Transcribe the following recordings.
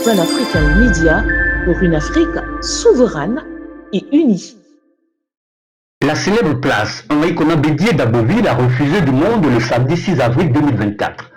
Pan African Media pour une Afrique souveraine et unie. La célèbre place Henri Konan Bédié d'Abbeville a refusé du monde le samedi 6 avril 2024.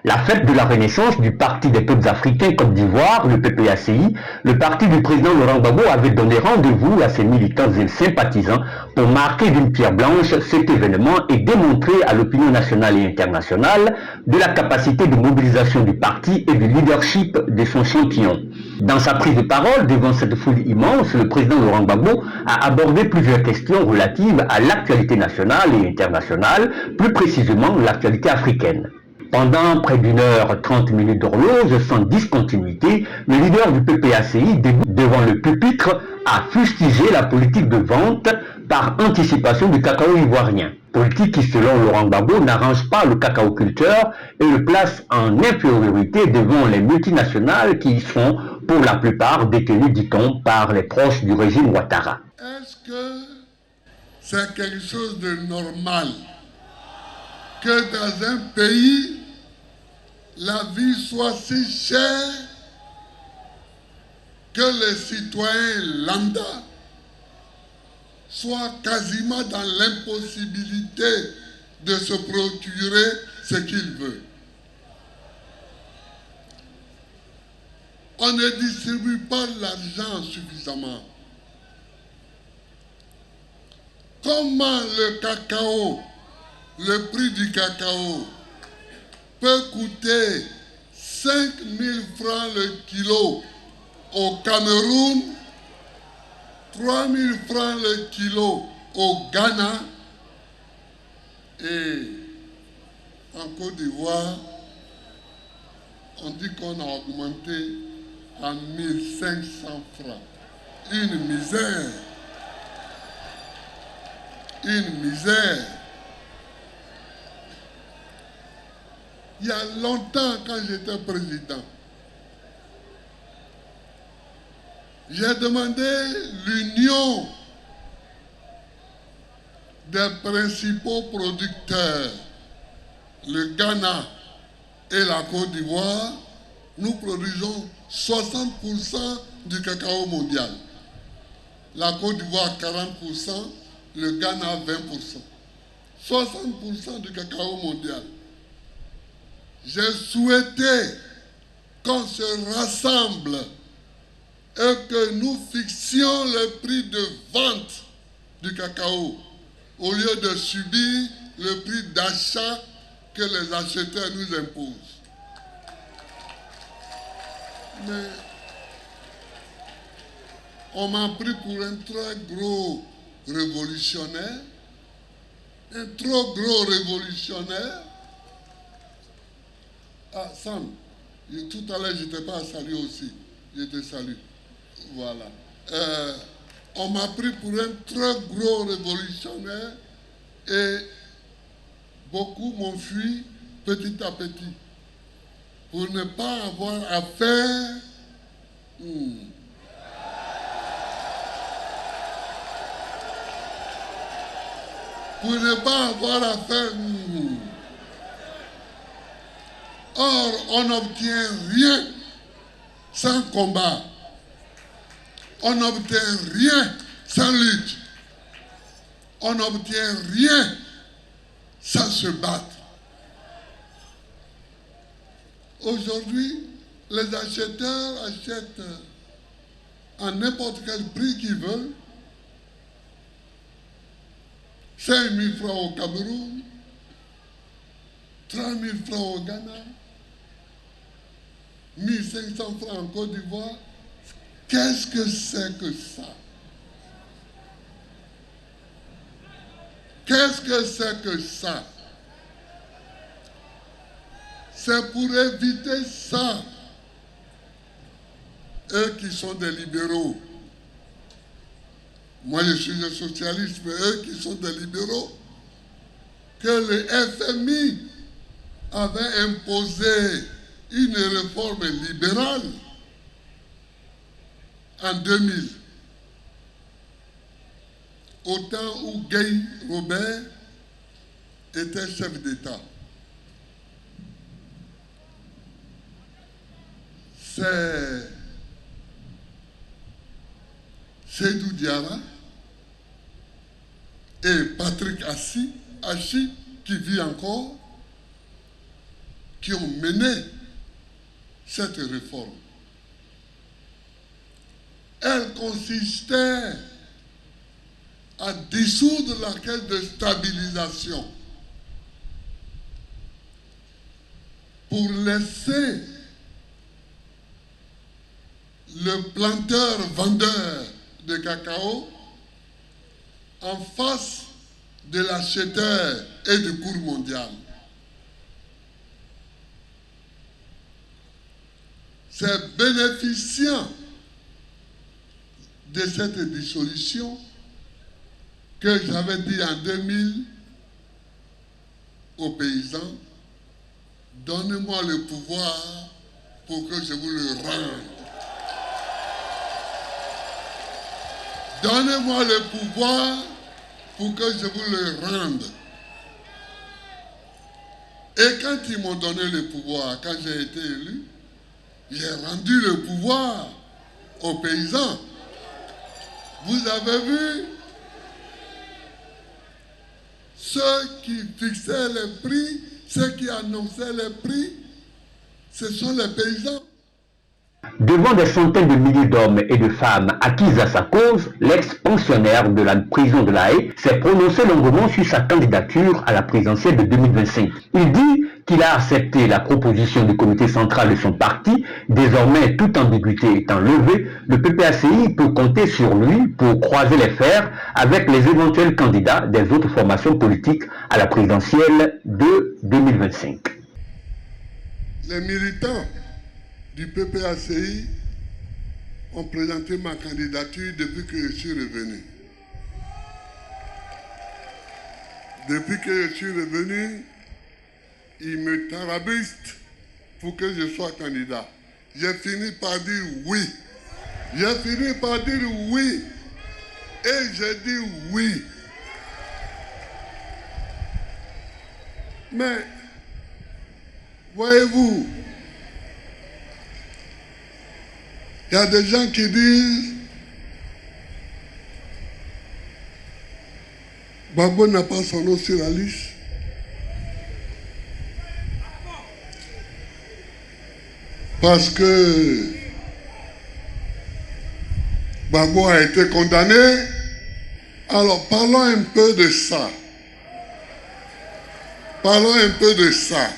La fête de la renaissance du Parti des peuples africains Côte d'Ivoire, le PPACI, le parti du président Laurent Gbagbo avait donné rendez-vous à ses militants et sympathisants pour marquer d'une pierre blanche cet événement et démontrer à l'opinion nationale et internationale de la capacité de mobilisation du parti et du leadership de son champion. Dans sa prise de parole devant cette foule immense, le président Laurent Gbagbo a abordé plusieurs questions relatives à l'actualité nationale et internationale, plus précisément l'actualité africaine. Pendant près d'une heure 30 minutes d'horloge sans discontinuité, le leader du PPACI, debout devant le pupitre, a fustigé la politique de vente par anticipation du cacao ivoirien. Politique qui, selon Laurent Gbagbo, n'arrange pas le cacaoculteur et le place en infériorité devant les multinationales qui y sont, pour la plupart, détenues, dit-on, par les proches du régime Ouattara. Est-ce que c'est quelque chose de normal que dans un pays, la vie soit si chère que les citoyens lambda soient quasiment dans l'impossibilité de se procurer ce qu'ils veulent? On ne distribue pas l'argent suffisamment. Comment le cacao, le prix du cacao, peut coûter 5 000 francs le kilo au Cameroun, 3 000 francs le kilo au Ghana et en Côte d'Ivoire, on dit qu'on a augmenté à 1 500 francs. Une misère. Une misère. Il y a longtemps, quand j'étais président, j'ai demandé l'union des principaux producteurs, le Ghana et la Côte d'Ivoire. Nous produisons 60% du cacao mondial. La Côte d'Ivoire 40%, le Ghana 20%. 60% du cacao mondial. J'ai souhaité qu'on se rassemble et que nous fixions le prix de vente du cacao au lieu de subir le prix d'achat que les acheteurs nous imposent. Mais on m'a pris pour un très gros révolutionnaire, un trop gros révolutionnaire. Ah, Sam, tout à l'heure, je n'étais pas à saluer aussi. Je te salue. Voilà. On m'a pris pour un très gros révolutionnaire et beaucoup m'ont fui petit à petit pour ne pas avoir affaire pour ne pas avoir affaire Or, on n'obtient rien sans combat. On n'obtient rien sans lutte. On n'obtient rien sans se battre. Aujourd'hui, les acheteurs achètent à n'importe quel prix qu'ils veulent. 5 000 francs au Cameroun, 30 000 francs au Ghana, 1 500 francs en Côte d'Ivoire. Qu'est-ce que c'est que ça? Qu'est-ce que c'est que ça? C'est pour éviter ça. Eux qui sont des libéraux. Moi, je suis un socialiste, mais eux qui sont des libéraux, que le FMI avait imposé une réforme libérale en 2000, au temps où Gay Robert était chef d'État. C'est Seydou Diarra et Patrick Hachi, qui vit encore, qui ont mené cette réforme. Elle consistait à dissoudre la caisse de stabilisation pour laisser le planteur-vendeur de cacao en face de l'acheteur et du cours mondial. C'est bénéficiant de cette dissolution que j'avais dit en 2000 aux paysans, donnez-moi le pouvoir pour que je vous le rende. Donnez-moi le pouvoir pour que je vous le rende. Et quand ils m'ont donné le pouvoir, quand j'ai été élu, j'ai rendu le pouvoir aux paysans. Vous avez vu, ceux qui fixaient les prix, ceux qui annonçaient les prix, ce sont les paysans. Devant des centaines de milliers d'hommes et de femmes acquises à sa cause, l'ex-pensionnaire de la prison de La Haye s'est prononcé longuement sur sa candidature à la présidentielle de 2025. Il dit qu'il a accepté la proposition du comité central de son parti. Désormais, toute ambiguïté étant levée, le PPACI peut compter sur lui pour croiser les fers avec les éventuels candidats des autres formations politiques à la présidentielle de 2025. Les militants du PPACI ont présenté ma candidature depuis que je suis revenu. Depuis que je suis revenu, ils me tarabistent pour que je sois candidat. J'ai fini par dire oui. J'ai fini par dire oui. Et j'ai dit oui. Mais, voyez-vous, il y a des gens qui disent Gbagbo n'a pas son nom sur la liste. Parce que Gbagbo a été condamné. Alors parlons un peu de ça. Parlons un peu de ça.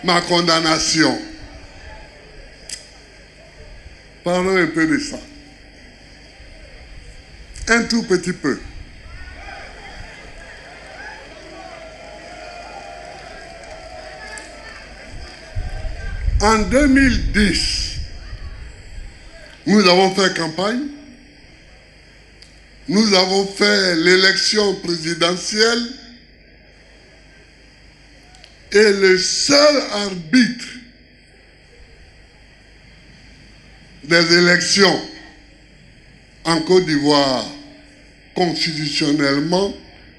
Ma condamnation. Parlons un peu de ça. Un tout petit peu. En 2010, nous avons fait campagne. Nous avons fait l'élection présidentielle. Et le seul arbitre des élections en Côte d'Ivoire, constitutionnellement,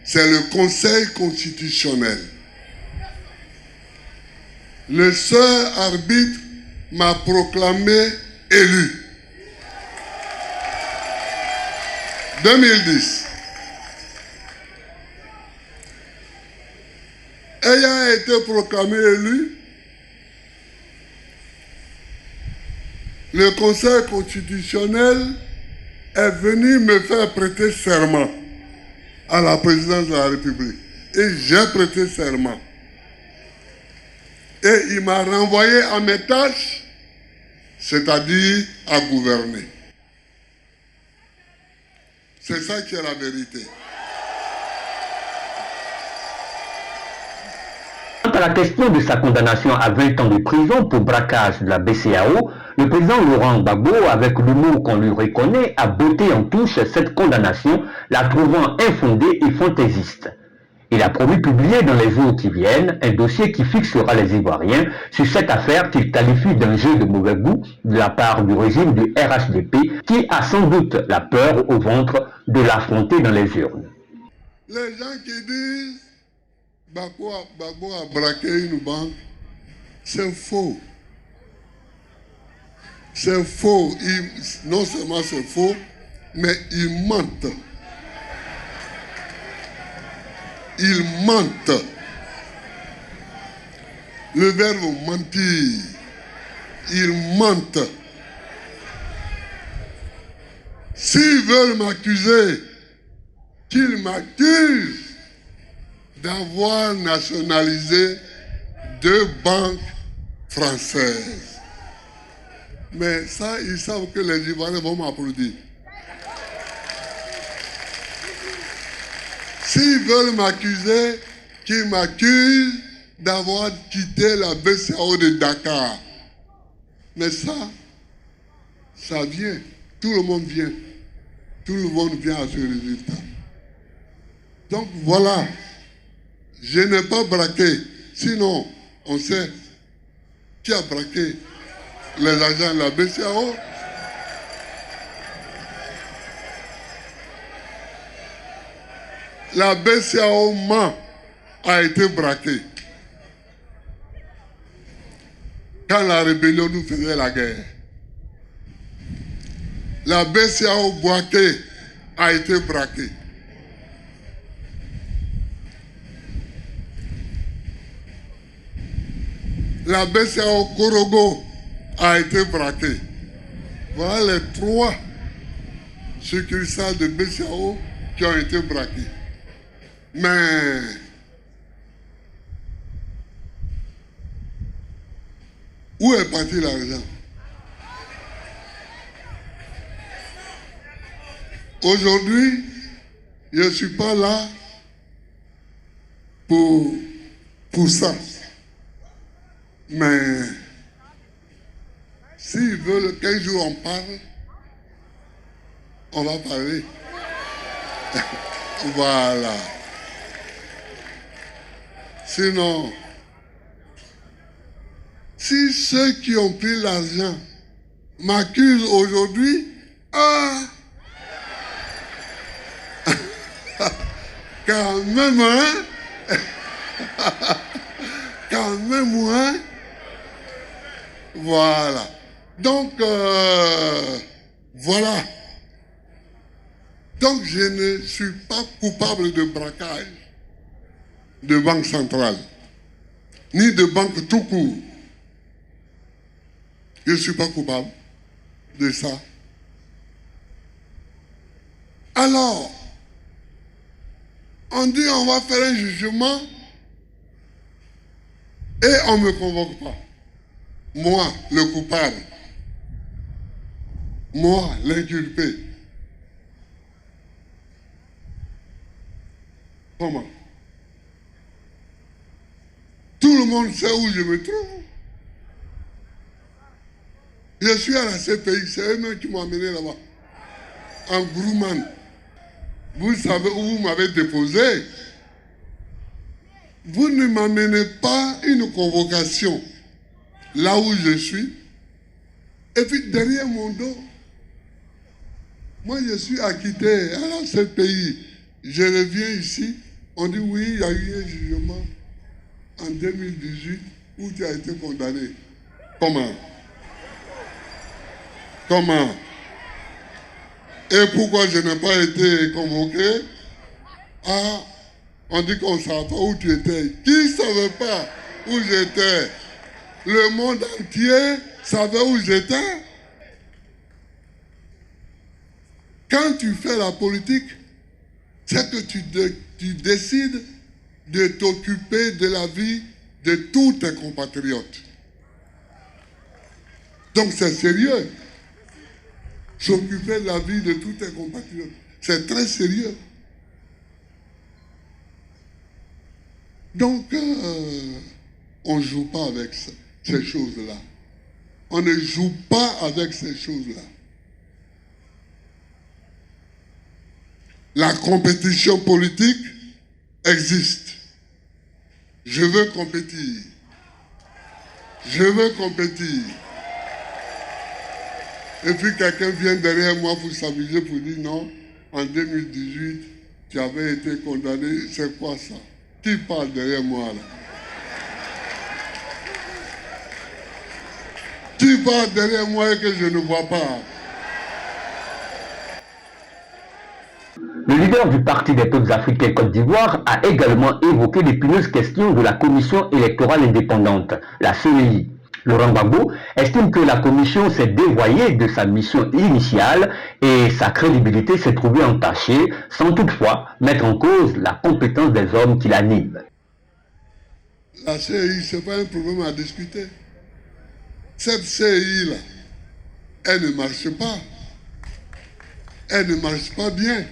c'est le Conseil constitutionnel. Le seul arbitre m'a proclamé élu. 2010. Ayant été proclamé élu, le Conseil constitutionnel est venu me faire prêter serment à la présidence de la République. Et j'ai prêté serment. Et il m'a renvoyé à mes tâches, c'est-à-dire à gouverner. C'est ça qui est la vérité. Quant à la question de sa condamnation à 20 ans de prison pour braquage de la BCEAO, le président Laurent Gbagbo, avec l'humour qu'on lui reconnaît, a botté en touche cette condamnation, la trouvant infondée et fantaisiste. Il a promis publier dans les jours qui viennent un dossier qui fixera les Ivoiriens sur cette affaire qu'il qualifie d'un jeu de mauvais goût de la part du régime du RHDP qui a sans doute la peur au ventre de l'affronter dans les urnes. Les gens qui disent Gbagbo a braqué une banque, c'est faux. C'est faux. Non seulement c'est faux, mais ils mentent. Ils mentent. Le verbe mentir. Ils mentent. S'ils veulent m'accuser, qu'ils m'accusent d'avoir nationalisé 2 banques françaises. Mais ça, ils savent que les Ivoiriens vont m'applaudir. S'ils veulent m'accuser, qu'ils m'accusent d'avoir quitté la BCEAO de Dakar. Mais ça vient. Tout le monde vient. Tout le monde vient à ce résultat. Donc voilà. Je n'ai pas braqué. Sinon, on sait qui a braqué les agents de la BCEAO. La BCEAO a été braquée. Quand la rébellion nous faisait la guerre. La BCEAO braquée a été braquée. La BCEAO Korogo a été braquée. Voilà les 3 succursales de BCEAO qui ont été braquées. Mais où est parti l'argent? Aujourd'hui, je ne suis pas là pour ça. Mais s'ils veulent qu'un jour on parle, on va parler. Voilà. Sinon, si ceux qui ont pris l'argent m'accusent aujourd'hui, quand même, hein? Quand même, hein? Voilà. Donc, voilà. Donc, je ne suis pas coupable de braquage de banque centrale, ni de banque tout court. Je ne suis pas coupable de ça. Alors, on dit on va faire un jugement et on ne me convoque pas. Moi, le coupable. Moi, l'inculpé. Comment? Tout le monde sait où je me trouve. Je suis à la CPI, c'est eux-mêmes qui m'ont amené là-bas. En Grumman. Vous savez où vous m'avez déposé. Vous ne m'amenez pas une convocation là où je suis. Et puis derrière mon dos, moi je suis acquitté à la CPI. Je reviens ici, on dit oui, il y a eu un jugement en 2018 où tu as été condamné. Comment? Comment? Et pourquoi je n'ai pas été convoqué? Ah, on dit qu'on ne savait pas où tu étais. Qui ne savait pas où j'étais? Le monde entier savait où j'étais. Quand tu fais la politique, c'est que tu décides de t'occuper de la vie de tous tes compatriotes. Donc c'est sérieux. S'occuper de la vie de tous tes compatriotes. C'est très sérieux. Donc, on ne joue pas avec ces choses-là. On ne joue pas avec ces choses-là. La compétition politique existe. Je veux compétir. Je veux compétir. Et puis quelqu'un vient derrière moi pour s'amuser, pour dire non, en 2018, tu avais été condamné, c'est quoi ça? Qui parle derrière moi là? Qui pas derrière moi et que je ne vois pas. Le leader du Parti des peuples africains Côte d'Ivoire a également évoqué l'épineuse question de la Commission électorale indépendante, la CEI. Laurent Gbagbo estime que la commission s'est dévoyée de sa mission initiale et sa crédibilité s'est trouvée entachée, sans toutefois mettre en cause la compétence des hommes qui l'animent. La CEI, ce n'est pas un problème à discuter. Cette CEI-là, elle ne marche pas. Elle ne marche pas bien.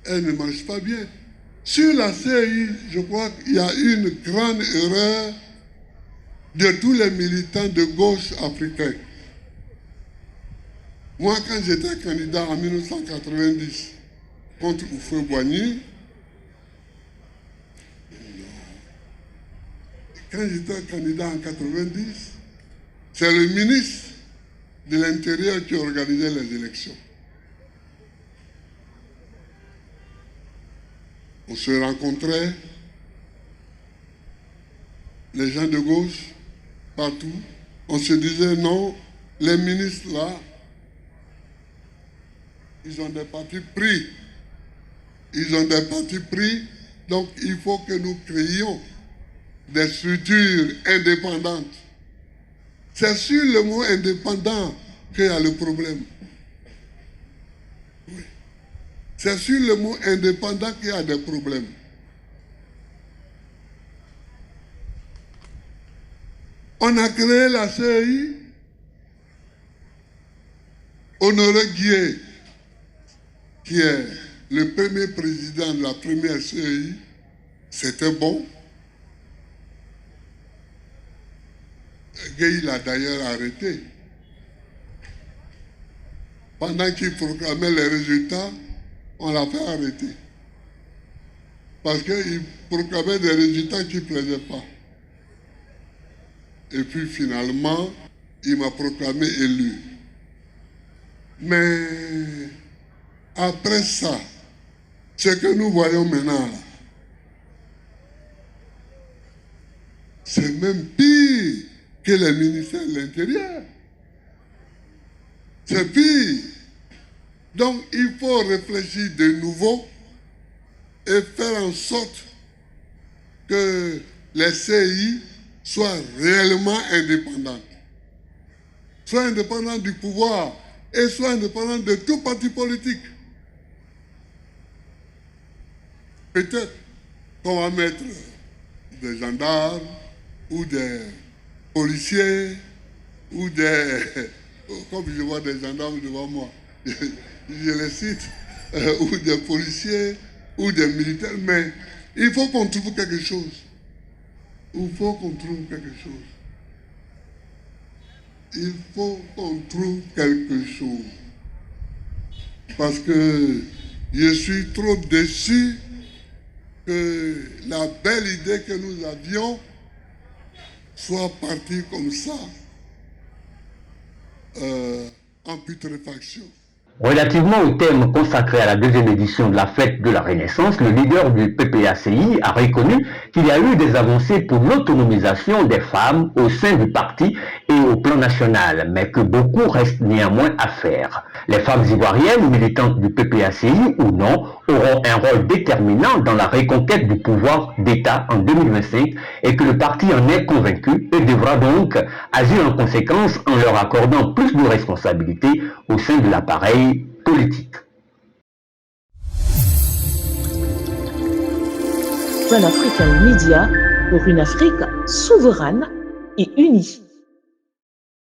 Elle ne marche pas bien. Sur la CEI, je crois qu'il y a une grande erreur de tous les militants de gauche africains. Moi, quand j'étais candidat en 1990 contre Houphouët-Boigny, quand j'étais candidat en 90, c'est le ministre de l'Intérieur qui organisait les élections. On se rencontrait, les gens de gauche, partout. On se disait non, les ministres là, ils ont des partis pris. Ils ont des partis pris, donc il faut que nous créions des structures indépendantes. C'est sur le mot indépendant qu'il y a le problème. Oui. C'est sur le mot indépendant qu'il y a des problèmes. On a créé la CEI. Honoré Guié, qui est le premier président de la première CEI, c'était bon. Gueye l'a d'ailleurs arrêté. Pendant qu'il proclamait les résultats, on l'a fait arrêter. Parce qu'il proclamait des résultats qui ne plaisaient pas. Et puis finalement, il m'a proclamé élu. Mais après ça, ce que nous voyons maintenant, c'est même pire que les ministères de l'Intérieur. C'est pire. Donc il faut réfléchir de nouveau et faire en sorte que les CI soient réellement indépendantes. Soient indépendantes du pouvoir et soient indépendantes de tout parti politique. Peut-être qu'on va mettre des gendarmes ou des policiers ou des... Comme je vois des gendarmes devant moi, je les cite, ou des policiers ou des militaires, mais il faut qu'on trouve quelque chose. Il faut qu'on trouve quelque chose. Il faut qu'on trouve quelque chose. Parce que je suis trop déçu que la belle idée que nous avions soit partie comme ça, en putréfaction. Relativement au thème consacré à la deuxième édition de la fête de la Renaissance, le leader du PPACI a reconnu qu'il y a eu des avancées pour l'autonomisation des femmes au sein du parti et au plan national, mais que beaucoup reste néanmoins à faire. Les femmes ivoiriennes, militantes du PPACI ou non, auront un rôle déterminant dans la reconquête du pouvoir d'État en 2025 et que le parti en est convaincu et devra donc agir en conséquence en leur accordant plus de responsabilités au sein de l'appareil politique. Pan African Media pour une Afrique souveraine et unie.